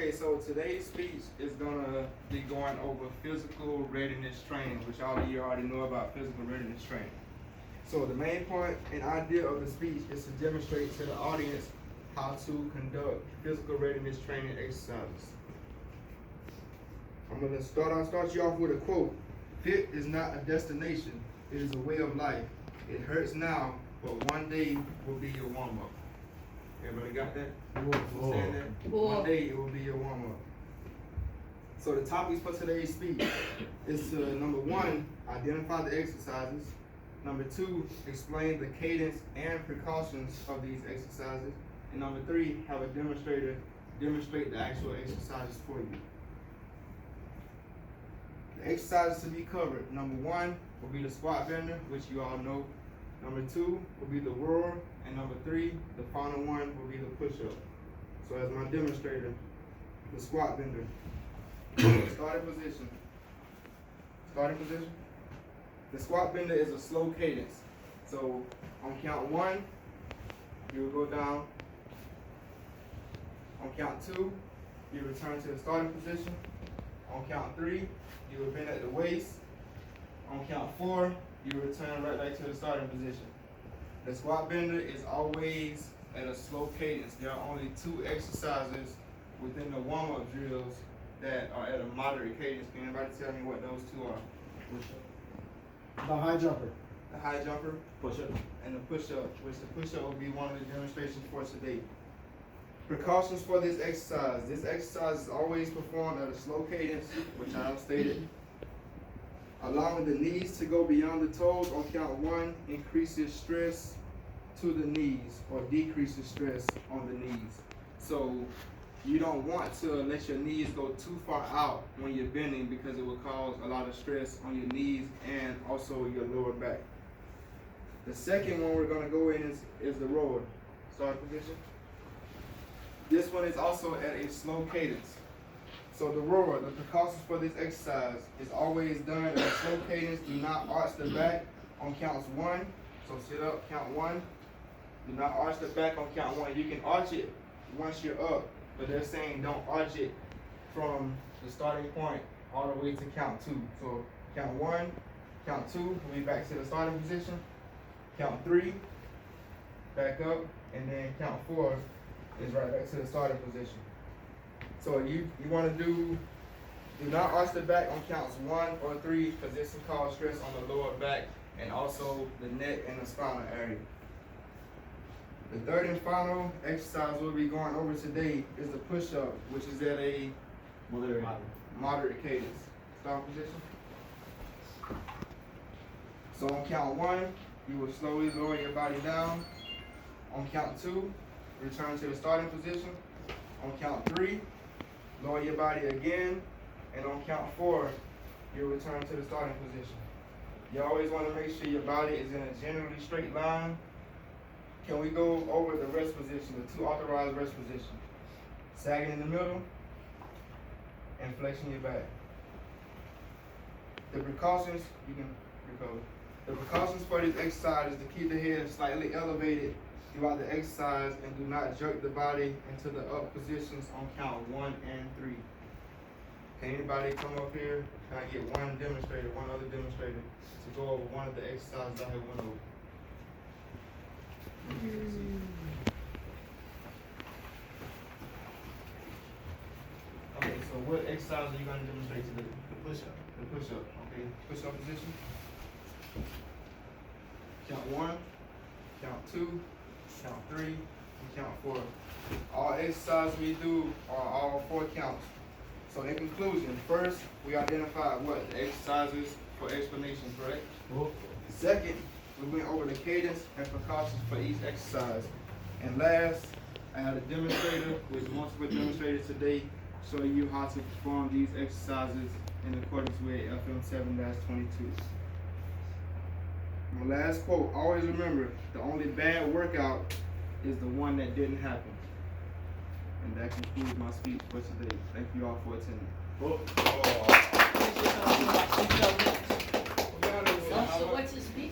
Okay, so today's speech is gonna be going over physical readiness training, which all of you already know about physical readiness training. So the main point and idea of the speech is to demonstrate to the audience how to conduct physical readiness training exercises. I'm gonna start you off with a quote. Fit is not a destination, it is a way of life. It hurts now, but one day will be your warm-up. Everybody got that? Understand that? One day it will be your warm-up. So the topics for today's speech is to, number one, identify the exercises. Number two, explain the cadence and precautions of these exercises. And number three, have a demonstrator demonstrate the actual exercises for you. The exercises to be covered, number one will be the squat bender, which you all know. Number two will be the roar, and number three, the final one, will be the push-up. So as my demonstrator, the squat bender. Starting position. The squat bender is a slow cadence. So on count one, you will go down. On count two, you return to the starting position. On count three, you will bend at the waist. On count four, you return right back to the starting position. The squat bender is always at a slow cadence. There are only two exercises within the warm-up drills that are at a moderate cadence. Can anybody tell me what those two are? The high jumper. The high jumper, Push-up. and the push-up, which the push-up will be one of the demonstrations for today. Precautions for this exercise. This exercise is always performed at a slow cadence, which I have stated. Allowing the knees to go beyond the toes on count one increases stress to the knees or decreases stress on the knees. So you don't want to let your knees go too far out when you're bending because it will cause a lot of stress on your knees and also your lower back. The second one we're going to go in is the rower. Start position. This one is also at a slow cadence. So the rower, the precautions for this exercise is always done at a slow cadence. Do not arch the back on counts one. So sit up, count one. Do not arch the back on count one. You can arch it once you're up, but they're saying don't arch it from the starting point all the way to count two. So count one, count two, we'll be back to the starting position. Count three, back up, and then count four is right back to the starting position. So you want to do not arch the back on counts one or three because this will cause stress on the lower back and also the neck and the spinal area. The third and final exercise we'll be going over today is the push-up, which is at a moderate cadence. Start position. So on count one, you will slowly lower your body down. On count two, return to the starting position. On count three, lower your body again. And on count four, you return to the starting position. You always want to make sure your body is in a generally straight line. Can we go over the rest position, the two authorized rest positions? Sagging in the middle and flexing your back. The precautions, you can recover. The precautions for this exercise is to keep the head slightly elevated throughout the exercise and do not jerk the body into the up positions on count one and three. Can anybody come up here? Can I get one other demonstrator to go over one of the exercises I have went over? Okay, so what exercise are you going to demonstrate today? The push-up. The push-up, okay. Push-up position. Count one, count two, count three, and count four. All exercises we do are all four counts. So in conclusion, first, we identified what the exercises for explanation, correct? Second, we went over the cadence and precautions for each exercise. And last, I had a demonstrator with multiple demonstrators today showing you how to perform these exercises in accordance with FM 7-22. My last quote, always remember, the only bad workout is the one that didn't happen. And that concludes my speech for today. Thank you all for attending. So what's the speech?